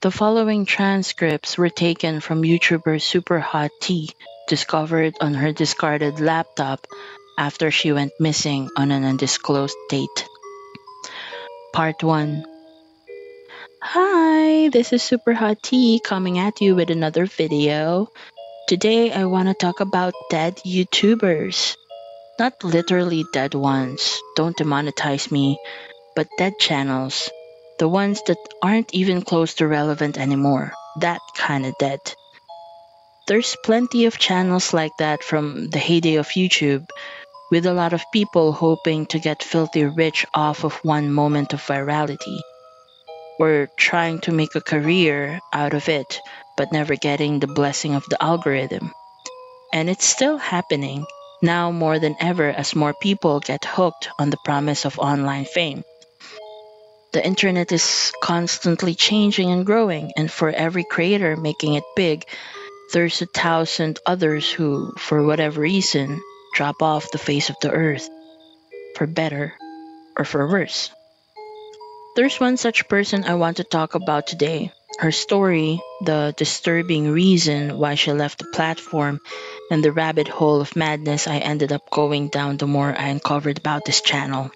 The following transcripts were taken from YouTuber Superhot T, discovered on her discarded laptop after she went missing on an undisclosed date. Part 1. Hi, this is Superhot T coming at you with another video. Today I want to talk about dead YouTubers. Not literally dead ones, don't demonetize me, but dead channels. The ones that aren't even close to relevant anymore. That kind of dead. There's plenty of channels like that from the heyday of YouTube, with a lot of people hoping to get filthy rich off of one moment of virality, or trying to make a career out of it, but never getting the blessing of the algorithm. And it's still happening, now more than ever as more people get hooked on the promise of online fame. The internet is constantly changing and growing, and for every creator making it big, there's 1,000 others who, for whatever reason, drop off the face of the earth, for better or for worse. There's one such person I want to talk about today. Her story, the disturbing reason why she left the platform, and the rabbit hole of madness I ended up going down the more I uncovered about this channel.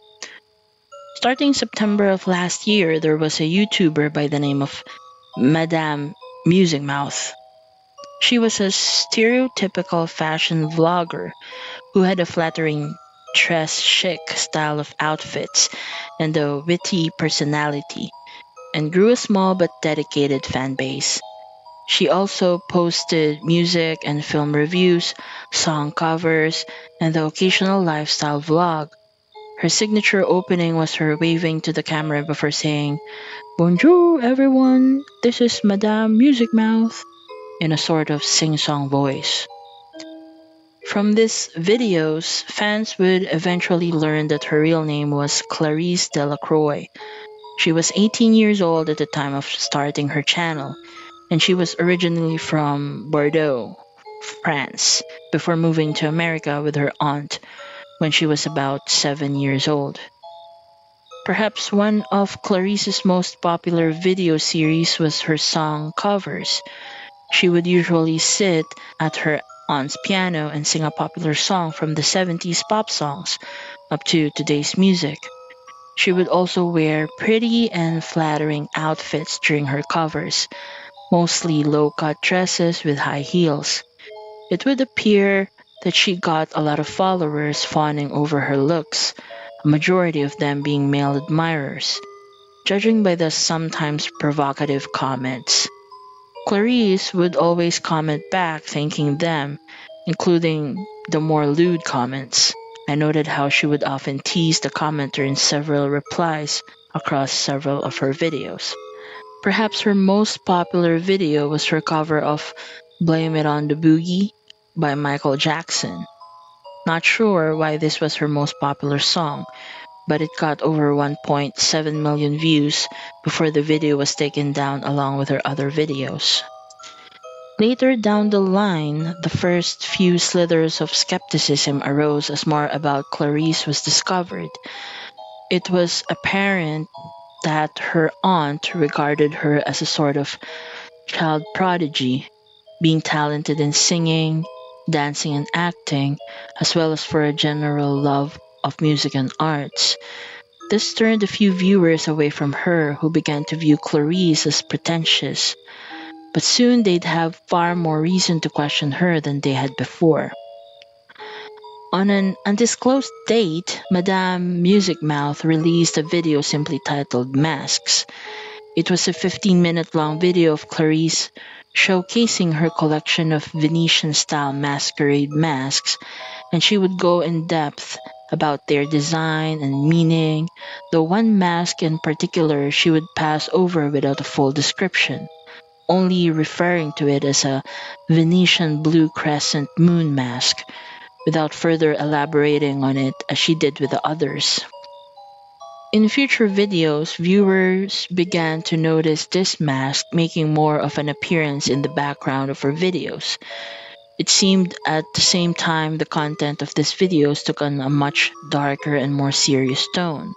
Starting September of last year, there was a YouTuber by the name of Madame Musicmouth. She was a stereotypical fashion vlogger who had a flattering dress chic style of outfits and a witty personality, and grew a small but dedicated fan base. She also posted music and film reviews, song covers, and the occasional lifestyle vlog. Her signature opening was her waving to the camera before saying, "Bonjour everyone, this is Madame Musicmouth," in a sort of sing-song voice. From these videos, fans would eventually learn that her real name was Clarice Delacroix. She was 18 years old at the time of starting her channel, and she was originally from Bordeaux, France, before moving to America with her aunt when she was about 7 years old. Perhaps one of Clarice's most popular video series was her song covers. She would usually sit at her aunt's piano and sing a popular song from the 70s pop songs up to today's music. She would also wear pretty and flattering outfits during her covers, mostly low-cut dresses with high heels. It would appear that she got a lot of followers fawning over her looks, a majority of them being male admirers, judging by the sometimes provocative comments. Clarice would always comment back thanking them, including the more lewd comments. I noted how she would often tease the commenter in several replies across several of her videos. Perhaps her most popular video was her cover of "Blame It on the Boogie" by Michael Jackson. Not sure why this was her most popular song, but it got over 1.7 million views before the video was taken down along with her other videos. Later down the line, the first few slithers of skepticism arose as more about Clarice was discovered. It was apparent that her aunt regarded her as a sort of child prodigy, being talented in singing, dancing, and acting, as well as for a general love of music and arts. This turned a few viewers away from her, who began to view Clarice as pretentious. But soon they'd have far more reason to question her than they had before. On an undisclosed date, Madame Musicmouth released a video simply titled "Masks." It was a 15-minute long video of Clarice showcasing her collection of Venetian-style masquerade masks, and she would go in depth about their design and meaning, though one mask in particular she would pass over without a full description, only referring to it as a Venetian blue crescent moon mask, without further elaborating on it as she did with the others. In future videos, viewers began to notice this mask making more of an appearance in the background of her videos. It seemed at the same time the content of these videos took on a much darker and more serious tone.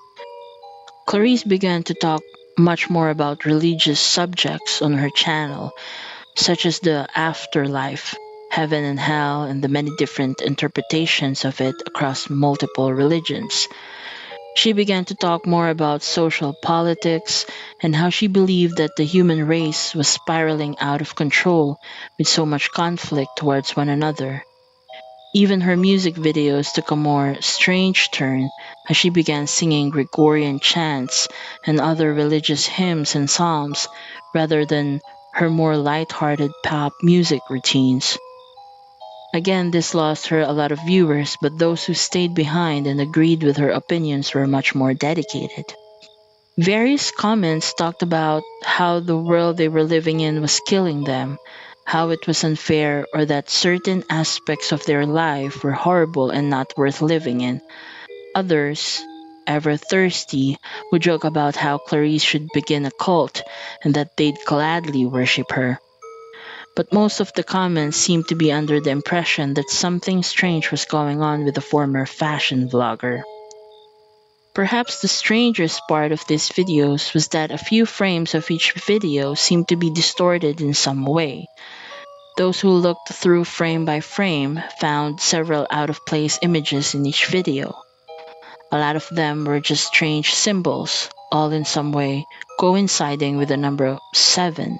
Clarice began to talk much more about religious subjects on her channel, such as the afterlife, heaven and hell, and the many different interpretations of it across multiple religions. She began to talk more about social politics and how she believed that the human race was spiraling out of control with so much conflict towards one another. Even her music videos took a more strange turn as she began singing Gregorian chants and other religious hymns and psalms rather than her more light-hearted pop music routines. Again, this lost her a lot of viewers, but those who stayed behind and agreed with her opinions were much more dedicated. Various comments talked about how the world they were living in was killing them, how it was unfair, or that certain aspects of their life were horrible and not worth living in. Others, ever thirsty, would joke about how Clarice should begin a cult and that they'd gladly worship her. But most of the comments seemed to be under the impression that something strange was going on with the former fashion vlogger. Perhaps the strangest part of these videos was that a few frames of each video seemed to be distorted in some way. Those who looked through frame by frame found several out-of-place images in each video. A lot of them were just strange symbols, all in some way coinciding with the number 7.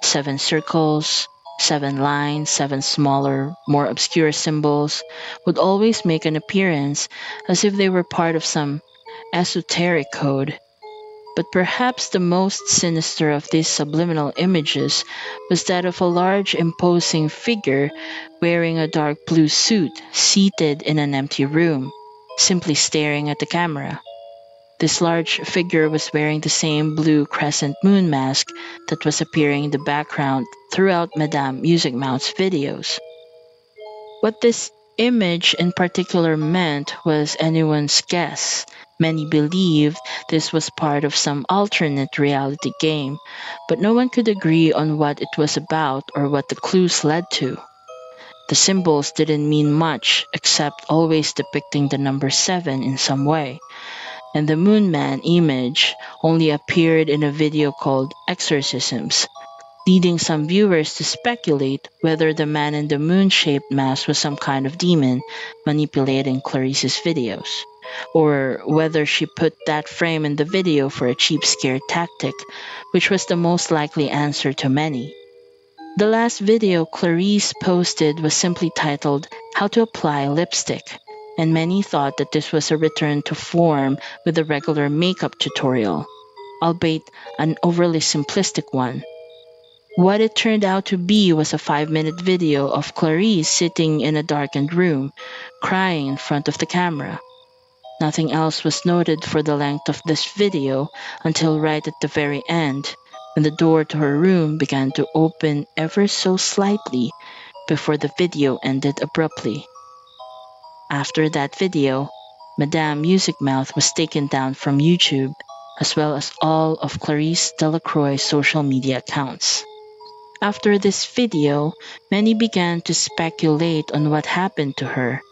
7 circles, 7 lines, 7 smaller, more obscure symbols would always make an appearance as if they were part of some esoteric code. But perhaps the most sinister of these subliminal images was that of a large imposing figure wearing a dark blue suit seated in an empty room, simply staring at the camera. This large figure was wearing the same blue crescent moon mask that was appearing in the background throughout Madame Musicmouth's videos. What this image in particular meant was anyone's guess. Many believed this was part of some alternate reality game, but no one could agree on what it was about or what the clues led to. The symbols didn't mean much, except always depicting the number 7 in some way, and the Moon Man image only appeared in a video called Exorcisms, leading some viewers to speculate whether the man in the moon-shaped mask was some kind of demon manipulating Clarice's videos, or whether she put that frame in the video for a cheap scare tactic, which was the most likely answer to many. The last video Clarice posted was simply titled How to Apply Lipstick, and many thought that this was a return to form with a regular makeup tutorial, albeit an overly simplistic one. What it turned out to be was a 5-minute video of Clarice sitting in a darkened room, crying in front of the camera. Nothing else was noted for the length of this video until right at the very end, when the door to her room began to open ever so slightly before the video ended abruptly. After that video, Madame Musicmouth was taken down from YouTube, as well as all of Clarice Delacroix's social media accounts. After this video, many began to speculate on what happened to her.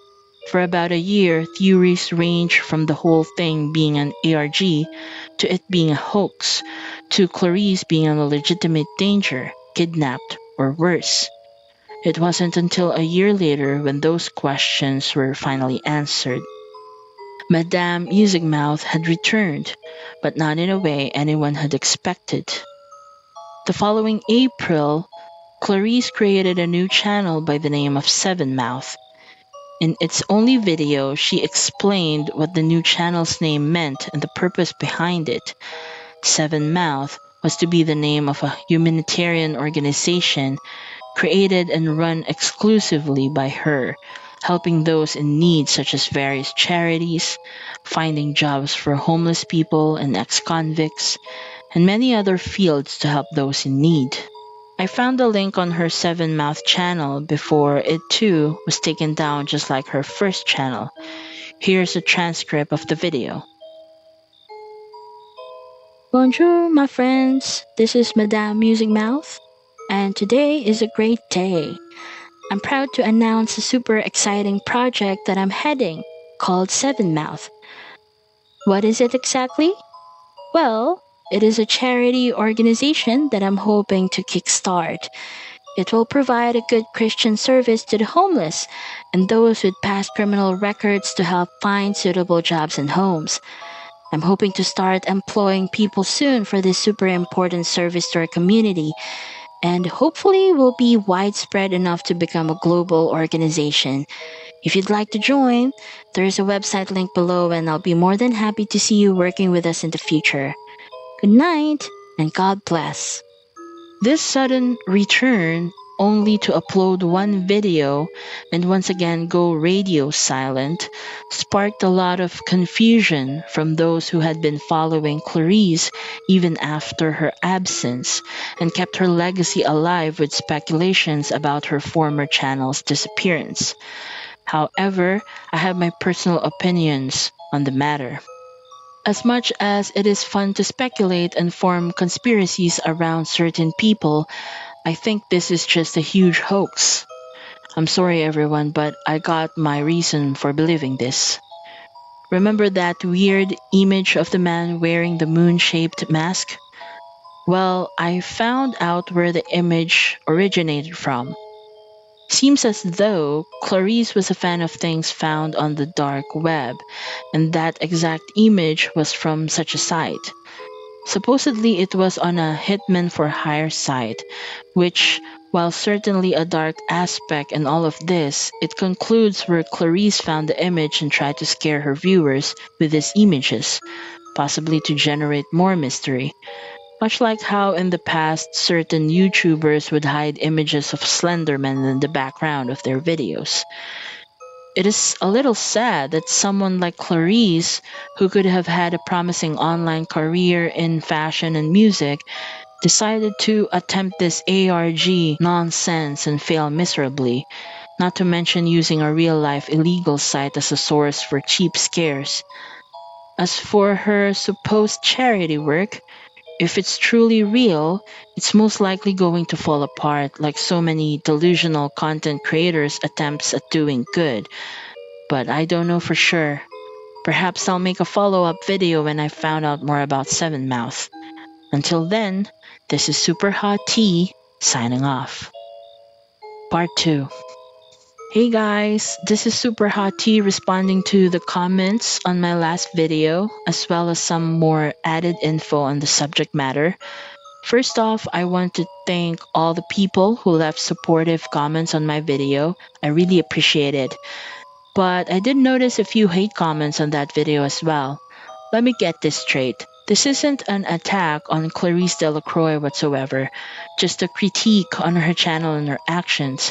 For about a year, theories ranged from the whole thing being an ARG, to it being a hoax, to Clarice being a legitimate danger, kidnapped, or worse. It wasn't until a year later when those questions were finally answered. Madame Musicmouth had returned, but not in a way anyone had expected. The following April, Clarice created a new channel by the name of Seven Mouth. In its only video, she explained what the new channel's name meant and the purpose behind it. Seven Mouth was to be the name of a humanitarian organization created and run exclusively by her, helping those in need such as various charities, finding jobs for homeless people and ex-convicts, and many other fields to help those in need. I found a link on her Seven Mouth channel before it too was taken down just like her first channel. Here's a transcript of the video. Bonjour, my friends. This is Madame Musicmouth, and today is a great day. I'm proud to announce a super exciting project that I'm heading called Seven Mouth. What is it exactly? Well, It is a charity organization that I'm hoping to kickstart. It will provide a good Christian service to the homeless and those with past criminal records to help find suitable jobs and homes. I'm hoping to start employing people soon for this super important service to our community, and hopefully will be widespread enough to become a global organization. If you'd like to join, there is a website link below, and I'll be more than happy to see you working with us in the future. Good night, and God bless. This sudden return, only to upload one video and once again go radio silent, sparked a lot of confusion from those who had been following Clarice even after her absence and kept her legacy alive with speculations about her former channel's disappearance. However, I have my personal opinions on the matter. As much as it is fun to speculate and form conspiracies around certain people, I think this is just a huge hoax. I'm sorry everyone, but I got my reason for believing this. Remember that weird image of the man wearing the moon-shaped mask? Well, I found out where the image originated from. Seems as though Clarice was a fan of things found on the dark web, and that exact image was from such a site. Supposedly it was on a hitman for hire site, which, while certainly a dark aspect in all of this, it concludes where Clarice found the image and tried to scare her viewers with these images, possibly to generate more mystery. Much like how in the past certain YouTubers would hide images of Slenderman in the background of their videos. It is a little sad that someone like Clarice, who could have had a promising online career in fashion and music, decided to attempt this ARG nonsense and fail miserably, not to mention using a real-life illegal site as a source for cheap scares. As for her supposed charity work, if it's truly real, it's most likely going to fall apart like so many delusional content creators' attempts at doing good. But I don't know for sure. Perhaps I'll make a follow-up video when I found out more about Sevenmouth. Until then, this is Super Hot Tea signing off. Part 2. Hey guys, this is Super Hot Tea responding to the comments on my last video, as well as some more added info on the subject matter. First off, I want to thank all the people who left supportive comments on my video. I really appreciate it. But I did notice a few hate comments on that video as well. Let me get this straight. This isn't an attack on Clarice Delacroix whatsoever, just a critique on her channel and her actions.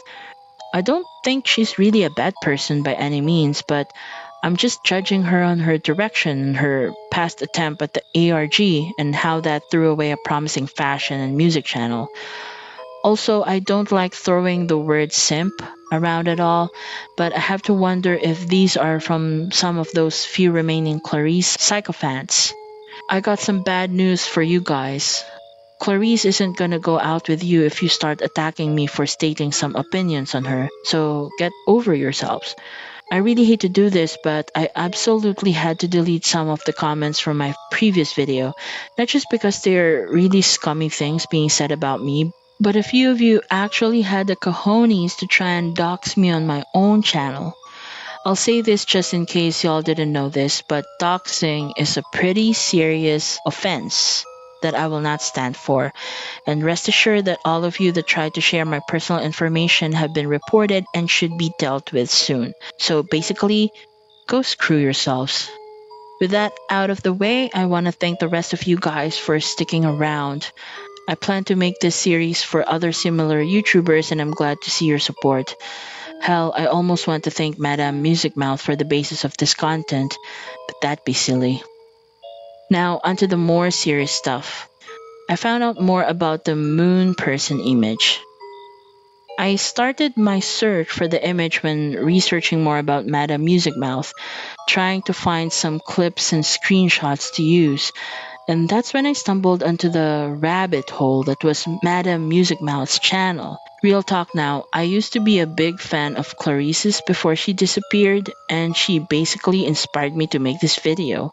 I don't think she's really a bad person by any means, but I'm just judging her on her direction and her past attempt at the ARG and how that threw away a promising fashion and music channel. Also, I don't like throwing the word simp around at all, but I have to wonder if these are from some of those few remaining Clarice sycophants. I got some bad news for you guys. Clarice isn't gonna go out with you if you start attacking me for stating some opinions on her, so get over yourselves. I really hate to do this, but I absolutely had to delete some of the comments from my previous video, not just because they're really scummy things being said about me, but a few of you actually had the cojones to try and dox me on my own channel. I'll say this just in case y'all didn't know this, but doxing is a pretty serious offense that I will not stand for, and rest assured that all of you that tried to share my personal information have been reported and should be dealt with soon. So basically, go screw yourselves. With that out of the way, I want to thank the rest of you guys for sticking around. I plan to make this series for other similar YouTubers, and I'm glad to see your support. Hell, I almost want to thank Madam Musicmouth for the basis of this content, but that'd be silly. Now, onto the more serious stuff. I found out more about the moon person image. I started my search for the image when researching more about Madam Musicmouth, trying to find some clips and screenshots to use, and that's when I stumbled onto the rabbit hole that was Madam Musicmouth's channel. Real talk now, I used to be a big fan of Clarice's before she disappeared, and she basically inspired me to make this video.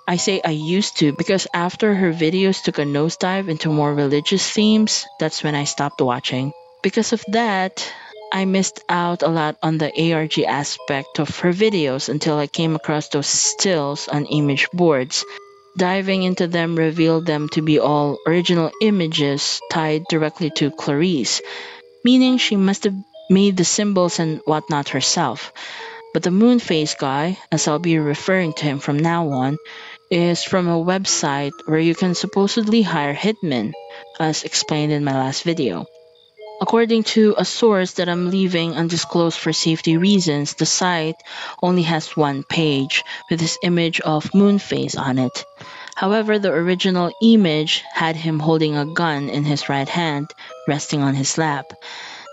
I say I used to because after her videos took a nosedive into more religious themes, that's when I stopped watching. Because of that, I missed out a lot on the ARG aspect of her videos until I came across those stills on image boards. Diving into them revealed them to be all original images tied directly to Clarice, meaning she must have made the symbols and whatnot herself. But the moon phase guy, as I'll be referring to him from now on, is from a website where you can supposedly hire hitmen, as explained in my last video. According to a source that I'm leaving undisclosed for safety reasons, the site only has one page with this image of Moonface on it. However, the original image had him holding a gun in his right hand, resting on his lap.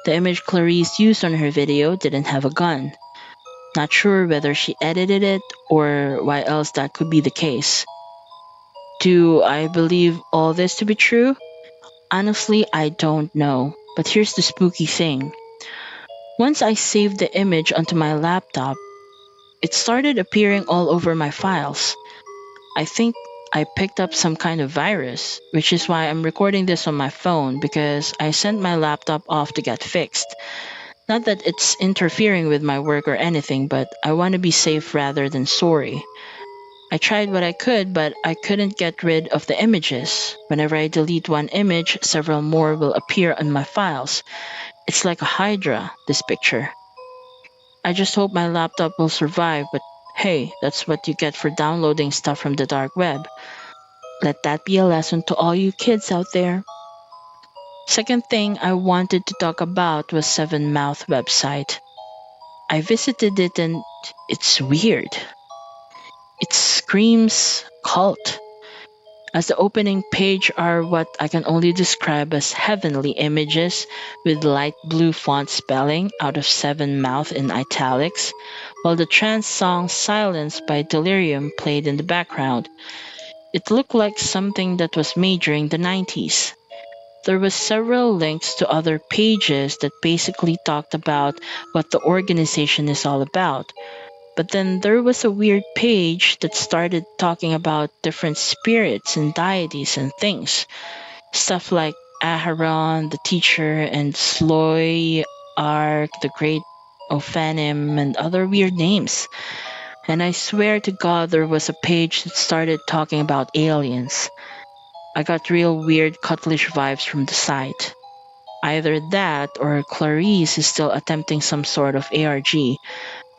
The image Clarice used on her video didn't have a gun. Not sure whether she edited it or why else that could be the case. Do I believe all this to be true? Honestly, I don't know. But here's the spooky thing. Once I saved the image onto my laptop, it started appearing all over my files. I think I picked up some kind of virus, which is why I'm recording this on my phone because I sent my laptop off to get fixed. Not that it's interfering with my work or anything, but I want to be safe rather than sorry. I tried what I could, but I couldn't get rid of the images. Whenever I delete one image, several more will appear on my files. It's like a hydra, this picture. I just hope my laptop will survive, but hey, that's what you get for downloading stuff from the dark web. Let that be a lesson to all you kids out there. Second thing I wanted to talk about was Seven Mouth website. I visited it and it's weird. It screams cult. As the opening page are what I can only describe as heavenly images with light blue font spelling out of Seven Mouth in italics, while the trance song Silence by Delirium played in the background. It looked like something that was made during the 90s. There was several links to other pages that basically talked about what the organization is all about. But then there was a weird page that started talking about different spirits and deities and things. Stuff like Aharon, the teacher, and Sloy, Ark, the Great Ophanim, and other weird names. And I swear to God there was a page that started talking about aliens. I got real weird Cuttlish vibes from the site. Either that or Clarice is still attempting some sort of ARG,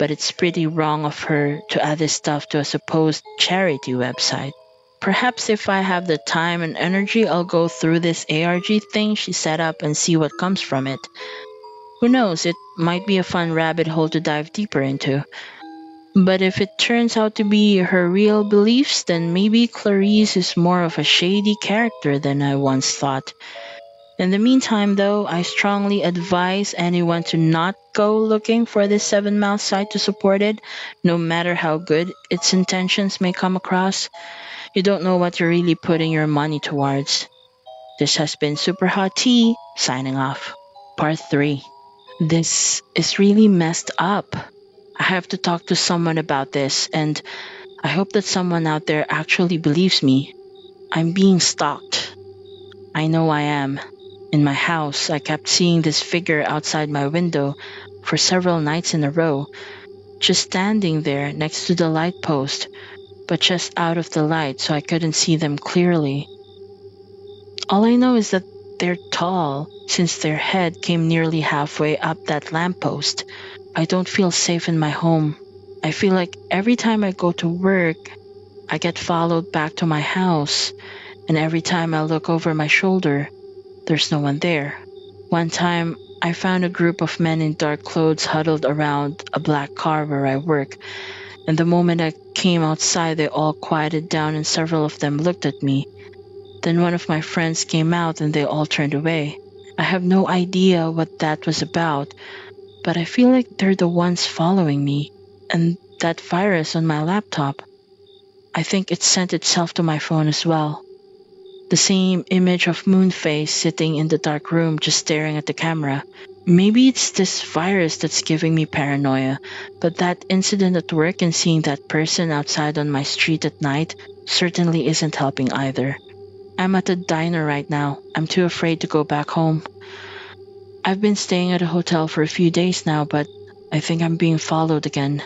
but it's pretty wrong of her to add this stuff to a supposed charity website. Perhaps if I have the time and energy, I'll go through this ARG thing she set up and see what comes from it. Who knows, it might be a fun rabbit hole to dive deeper into. But if it turns out to be her real beliefs, then maybe Clarice is more of a shady character than I once thought. In the meantime, though, I strongly advise anyone to not go looking for this Seven Mouth site to support it, no matter how good its intentions may come across. You don't know what you're really putting your money towards. This has been Super Hot Tea, signing off. Part 3. This is really messed up. I have to talk to someone about this, and I hope that someone out there actually believes me. I'm being stalked. I know I am. In my house, I kept seeing this figure outside my window for several nights in a row, just standing there next to the light post, but just out of the light so I couldn't see them clearly. All I know is that they're tall, since their head came nearly halfway up that lamppost. I don't feel safe in my home. I feel like every time I go to work, I get followed back to my house, and every time I look over my shoulder, there's no one there. One time, I found a group of men in dark clothes huddled around a black car where I work, and the moment I came outside, they all quieted down and several of them looked at me. Then one of my friends came out and they all turned away. I have no idea what that was about, but I feel like they're the ones following me. And that virus on my laptop, I think it sent itself to my phone as well. The same image of Moonface sitting in the dark room just staring at the camera. Maybe it's this virus that's giving me paranoia, but that incident at work and seeing that person outside on my street at night certainly isn't helping either. I'm at a diner right now. I'm too afraid to go back home. I've been staying at a hotel for a few days now, but I think I'm being followed again.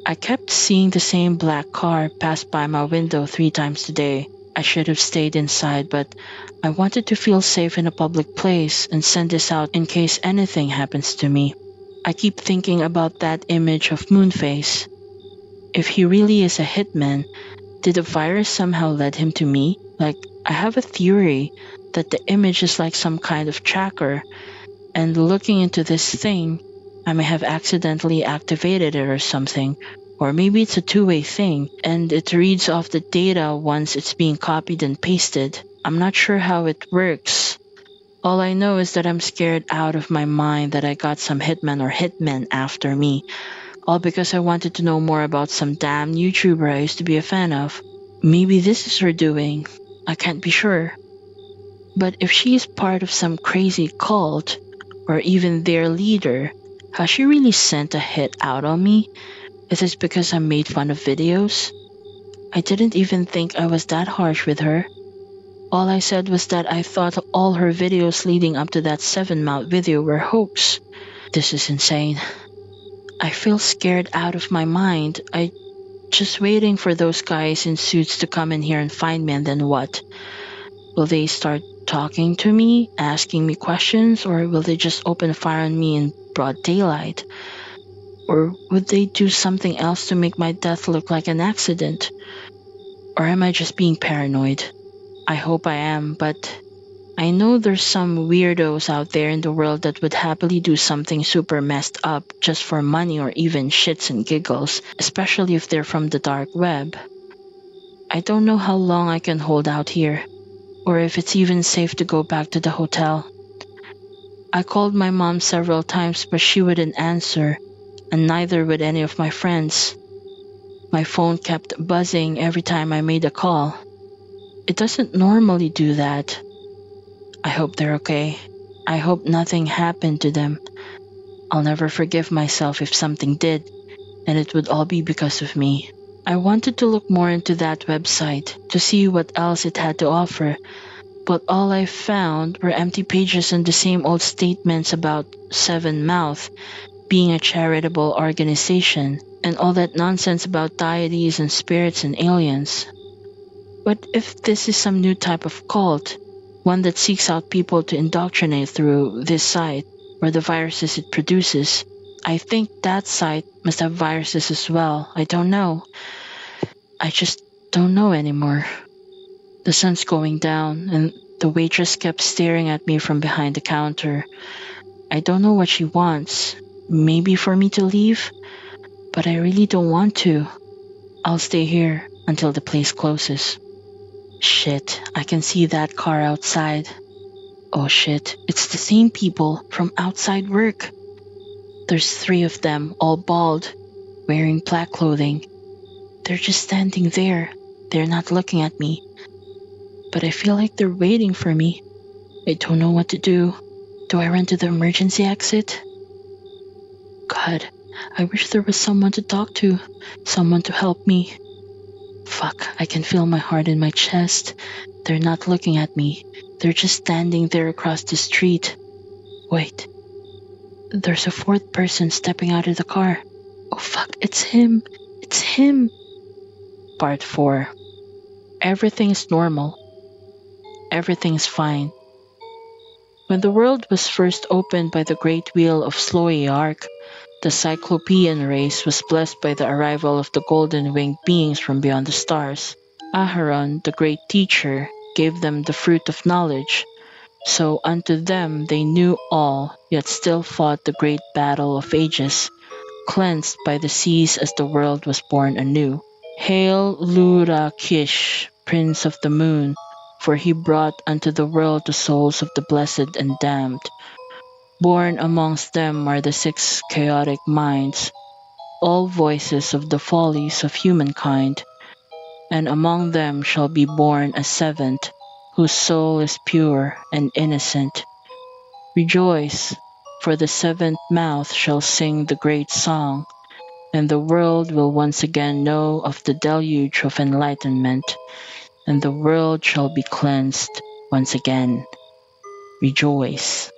I kept seeing the same black car pass by my window 3 times today. I should have stayed inside, but I wanted to feel safe in a public place and send this out in case anything happens to me. I keep thinking about that image of Moonface. If he really is a hitman, did the virus somehow lead him to me? Like, I have a theory that the image is like some kind of tracker, and looking into this thing, I may have accidentally activated it or something. Or maybe it's a two-way thing, and it reads off the data once it's being copied and pasted. I'm not sure how it works. All I know is that I'm scared out of my mind that I got some hitman or hitmen after me, all because I wanted to know more about some damn YouTuber I used to be a fan of. Maybe this is her doing. I can't be sure. But if she is part of some crazy cult, or even their leader, has she really sent a hit out on me? Is it because I made fun of videos? I didn't even think I was that harsh with her. All I said was that I thought all her videos leading up to that 7-mouth video were hoax. This is insane. I feel scared out of my mind. I just waiting for those guys in suits to come in here and find me, and then what? Will they start talking to me, asking me questions, or will they just open fire on me in broad daylight? Or would they do something else to make my death look like an accident? Or am I just being paranoid? I hope I am, but I know there's some weirdos out there in the world that would happily do something super messed up just for money or even shits and giggles, especially if they're from the dark web. I don't know how long I can hold out here, or if it's even safe to go back to the hotel. I called my mom several times, but she wouldn't answer, and neither would any of my friends. My phone kept buzzing every time I made a call. It doesn't normally do that. I hope they're okay. I hope nothing happened to them. I'll never forgive myself if something did, and it would all be because of me. I wanted to look more into that website to see what else it had to offer, but all I found were empty pages and the same old statements about 7-Mouth being a charitable organization, and all that nonsense about deities and spirits and aliens. What if this is some new type of cult, one that seeks out people to indoctrinate through this site, or the viruses it produces? I think that site must have viruses as well. I don't know. I just don't know anymore. The sun's going down, and the waitress kept staring at me from behind the counter. I don't know what she wants. Maybe for me to leave? But I really don't want to. I'll stay here until the place closes. Shit, I can see that car outside. Oh shit, it's the same people from outside work. There's 3 of them, all bald, wearing black clothing. They're just standing there. They're not looking at me. But I feel like they're waiting for me. I don't know what to do. Do I run to the emergency exit? God, I wish there was someone to talk to, someone to help me. Fuck, I can feel my heart in my chest. They're not looking at me. They're just standing there across the street. Wait. There's a 4th person stepping out of the car. Oh fuck, it's him. It's him. Part 4. Everything's normal. Everything's fine. When the world was first opened by the great wheel of Sloiark, the Cyclopean race was blessed by the arrival of the golden-winged beings from beyond the stars. Aharon, the great teacher, gave them the fruit of knowledge. So unto them they knew all, yet still fought the great battle of ages, cleansed by the seas as the world was born anew. Hail Lura Kish, Prince of the Moon, for he brought unto the world the souls of the blessed and damned. Born amongst them are the 6 chaotic minds, all voices of the follies of humankind, and among them shall be born a 7th, whose soul is pure and innocent. Rejoice, For the seventh mouth shall sing the great song, and the world will once again know of the deluge of enlightenment, and the world shall be cleansed once again. Rejoice.